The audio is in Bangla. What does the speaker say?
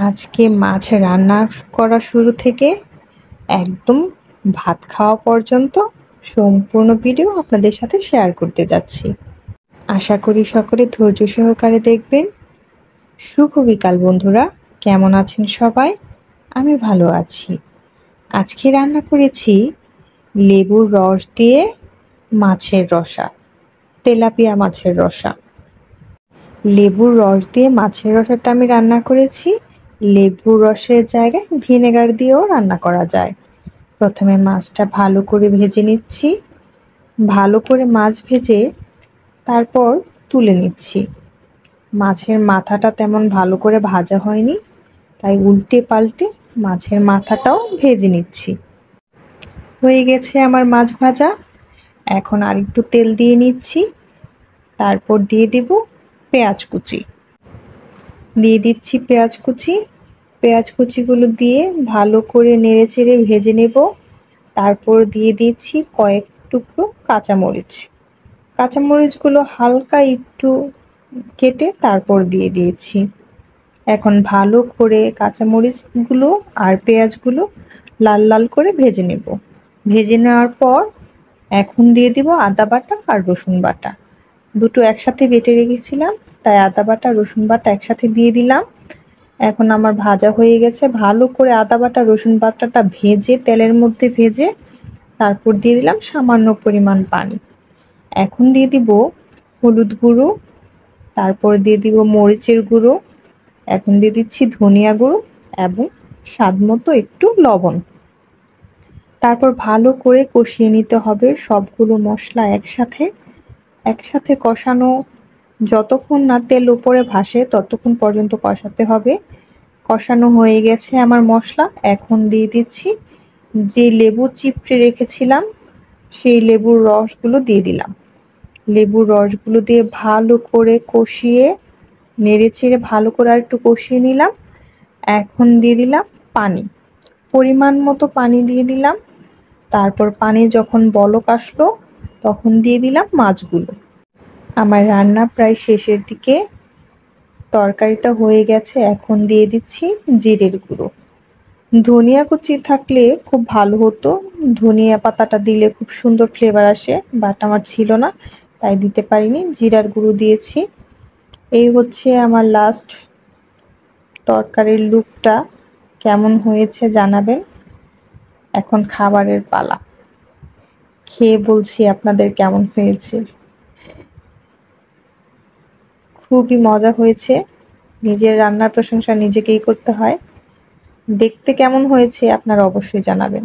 আজকে মাছ রান্না করা শুরু থেকে একদম ভাত খাওয়া পর্যন্ত সম্পূর্ণ ভিডিও আপনাদের সাথে শেয়ার করতে যাচ্ছি। আশা করি সকলে ধৈর্য সহকারে দেখবেন। শুভ বিকাল বন্ধুরা, কেমন আছেন সবাই? আমি ভালো আছি। আজকে রান্না করেছি লেবুর রস দিয়ে মাছের রসা, তেলাপিয়া মাছের রসা। লেবুর রস দিয়ে মাছের রসাটা আমি রান্না করেছি। লেবুর রসের জায়গায় ভিনেগার দিয়েও রান্না করা যায়। প্রথমে মাছটা ভালো করে ভেজে নিচ্ছি। ভালো করে মাছ ভেজে তারপর তুলে নিচ্ছি। মাছের মাথাটা তেমন ভালো করে ভাজা হয়নি, তাই উল্টে পাল্টে মাছের মাথাটাও ভেজে নিচ্ছি। হয়ে গেছে আমার মাছ ভাজা। এখন আর একটু তেল দিয়ে নিচ্ছি, তারপর দিয়ে দেব পেঁয়াজ কুচি। দিয়ে দিচ্ছি পেঁয়াজ কুচি। পেঁয়াজ কুচিগুলো দিয়ে ভালো করে নেড়েচেড়ে ভেজে নেব। তারপর দিয়ে দিচ্ছি কয়েক টুকরো কাঁচামরিচ। কাঁচামরিচগুলো হালকা একটু কেটে তারপর দিয়ে দিয়েছি। এখন ভালো করে কাঁচামরিচগুলো আর পেঁয়াজগুলো লাল লাল করে ভেজে নেব। ভেজে নেওয়ার পর এখন দিয়ে দিব আদা বাটা আর রসুন বাটা। দুটো একসাথে বেটে রেখেছিলাম, তাই আদা বাটা রসুন বাটা একসাথে দিয়ে দিলাম। এখন আমার ভাজা হয়ে গেছে। ভালো করে আদা বাটা রসুন বাটাটা ভেজে তেলের মধ্যে ভেজে তারপর দিয়ে দিলাম সামান্য পরিমাণ পানি। এখন দিয়ে দিব হলুদ গুঁড়ো, তারপর দিয়ে দিব মরিচের গুঁড়ো, এখন দিয়ে দিচ্ছি ধনিয়া গুঁড়ো এবং স্বাদমতো একটু লবণ। তারপর ভালো করে কষিয়ে নিতে হবে সবগুলো মশলা একসাথে কষানো যতক্ষণ না তেল উপরে ভাসে ততক্ষণ পর্যন্ত কষাতে হবে। কষানো হয়ে গেছে আমার মশলা। এখন দিয়ে দিচ্ছি যে লেবু চিপড়ে রেখেছিলাম সেই লেবুর রসগুলো দিয়ে দিলাম। লেবুর রসগুলো দিয়ে ভালো করে কষিয়ে নেড়েচেড়ে ভালো করে আর একটু কষিয়ে নিলাম। এখন দিয়ে দিলাম পানি, পরিমাণ মতো পানি দিয়ে দিলাম। তারপর পানি যখন বলক আসলো তখন দিয়ে দিলাম মাছগুলো। আমার রান্না প্রায় শেষের দিকে, তরকারিটা হয়ে গেছে। এখন দিয়ে দিচ্ছি জিরের গুঁড়ো। ধনিয়া কুচি থাকলে খুব ভালো হতো, ধনিয়া পাতাটা দিলে খুব সুন্দর ফ্লেভার আসে, বাট আমার ছিল না তাই দিতে পারিনি, জিরার গুঁড়ো দিয়েছি। এই হচ্ছে আমার লাস্ট তরকারির লুকটা। কেমন হয়েছে জানাবেন। এখন খাবারের পালা, খেয়ে বলছি আপনাদের কেমন হয়েছে। খুবই মজা হয়েছে। নিজের রান্নার প্রশংসা নিজেকেই করতে হয়। দেখতে কেমন হয়েছে আপনারা অবশ্যই জানাবেন।